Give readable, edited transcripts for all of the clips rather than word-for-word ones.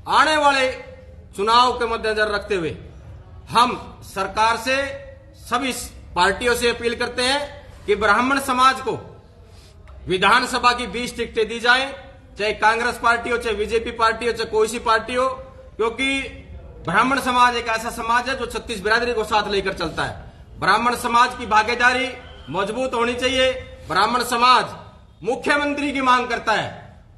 आने वाले चुनाव के मद्देनजर रखते हुए हम सरकार से, सभी पार्टियों से अपील करते हैं कि ब्राह्मण समाज को विधानसभा की 20 टिकटें दी जाए, चाहे कांग्रेस पार्टी हो, चाहे बीजेपी पार्टी हो, चाहे कोई सी पार्टी हो, क्योंकि ब्राह्मण समाज एक ऐसा समाज है जो 36 बिरादरी को साथ लेकर चलता है। ब्राह्मण समाज की भागीदारी मजबूत होनी चाहिए। ब्राह्मण समाज मुख्यमंत्री की मांग करता है।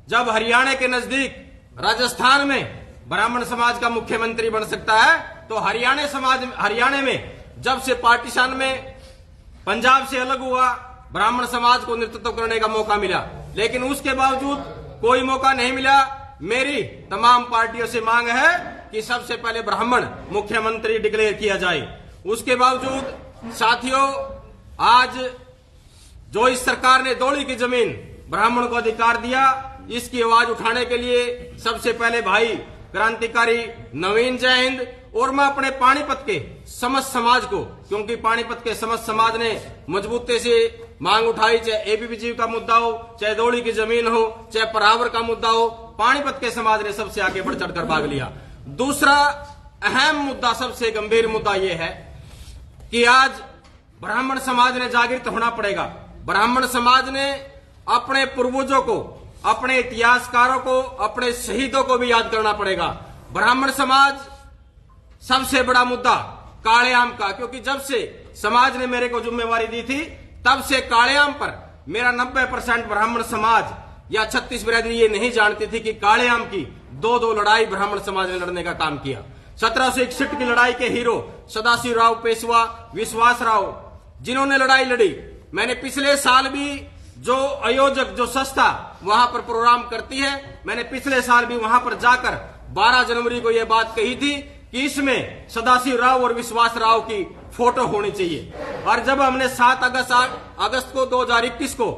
जब हरियाणा के नजदीक राजस्थान में ब्राह्मण समाज का मुख्यमंत्री बन सकता है, तो हरियाणा में जब से पार्टीशन में पंजाब से अलग हुआ, ब्राह्मण समाज को नेतृत्व करने का मौका मिला, लेकिन उसके बावजूद कोई मौका नहीं मिला। मेरी तमाम पार्टियों से मांग है कि सबसे पहले ब्राह्मण मुख्यमंत्री डिक्लेयर किया जाए। उसके बावजूद साथियों, आज जो इस सरकार ने दौड़ी की जमीन ब्राह्मण को अधिकार दिया, इसकी आवाज उठाने के लिए सबसे पहले भाई क्रांतिकारी नवीन जय हिंद, और मैं अपने पानीपत के समस्त समाज को, क्योंकि पानीपत के समस्त समाज ने मजबूती से मांग उठाई, चाहे एबीवीपी का मुद्दा हो, चाहे दौड़ी की जमीन हो, चाहे परावर का मुद्दा हो, पानीपत के समाज ने सबसे आगे बढ़ चढ़कर भाग लिया। दूसरा अहम मुद्दा, सबसे गंभीर मुद्दा यह है कि आज ब्राह्मण समाज ने जागृत होना पड़ेगा। ब्राह्मण समाज ने अपने पूर्वजों को, अपने इतिहासकारों को, अपने शहीदों को भी याद करना पड़ेगा। ब्राह्मण समाज सबसे बड़ा मुद्दा कालेआम का, क्योंकि जब से समाज ने मेरे को जिम्मेवारी दी थी, तब से कालेआम पर मेरा 90% ब्राह्मण समाज या 36 बिरादरी ये नहीं जानती थी कि कालेआम की दो लड़ाई ब्राह्मण समाज ने लड़ने का काम किया। 1761 की लड़ाई के हीरो सदाशिवराव पेशवा, विश्वासराव, जिन्होंने लड़ाई लड़ी। मैंने पिछले साल भी जो आयोजक, जो संस्था वहां पर प्रोग्राम करती है, मैंने पिछले साल भी वहां पर जाकर 12 जनवरी को यह बात कही थी कि इसमें सदाशिवराव और विश्वासराव की फोटो होनी चाहिए। और जब हमने 7 अगस्त को 2021 को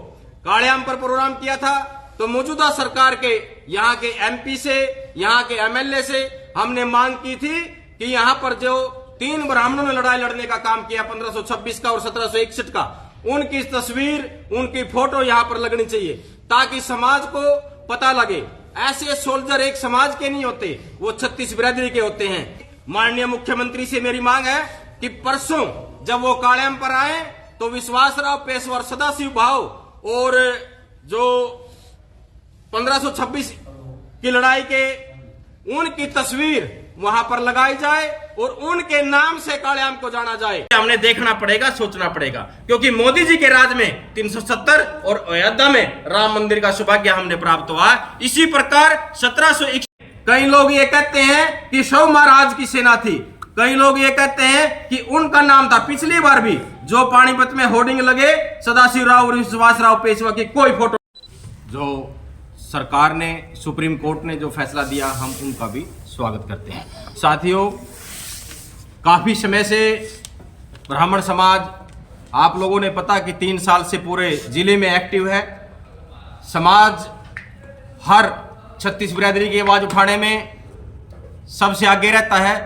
कालेआम पर प्रोग्राम किया था, तो मौजूदा सरकार के यहाँ के एमपी से, यहाँ के एमएलए से हमने मांग की थी कि यहाँ पर जो 3 ब्राह्मणों ने लड़ाई लड़ने का काम किया, 1526 का और 1761 का, उनकी तस्वीर, उनकी फोटो यहाँ पर लगनी चाहिए, ताकि समाज को पता लगे ऐसे सोल्जर एक समाज के नहीं होते, वो 36 बिरादरी के होते हैं। माननीय मुख्यमंत्री से मेरी मांग है कि परसों जब वो कालेआम पर आए, तो विश्वासराव, पेशवा, सदाशिव भाव और जो 1526 की लड़ाई के उनकी तस्वीर वहां पर लगाई जाए और उनके नाम से कालेआम को जाना जाए। हमने देखना पड़ेगा, सोचना पड़ेगा, क्योंकि मोदी जी के राज में 370 और अयोध्या में राम मंदिर का सौभाग्य हमने प्राप्त हुआ। इसी प्रकार 1721, कई लोग ये कहते हैं कि शव महाराज की सेना थी, कई लोग ये कहते हैं कि उनका नाम था। पिछली बार भी जो पानीपत में होर्डिंग लगे, सदाशिवराव और विश्वासराव पेशवा की कोई फोटो। जो सरकार ने, सुप्रीम कोर्ट ने जो फैसला दिया, हम उनका भी स्वागत करते हैं। साथियों, काफी समय से ब्राह्मण समाज, आप लोगों ने पता कि 3 साल से पूरे जिले में एक्टिव है। समाज हर 36 बिरादरी की आवाज उठाने में सबसे आगे रहता है।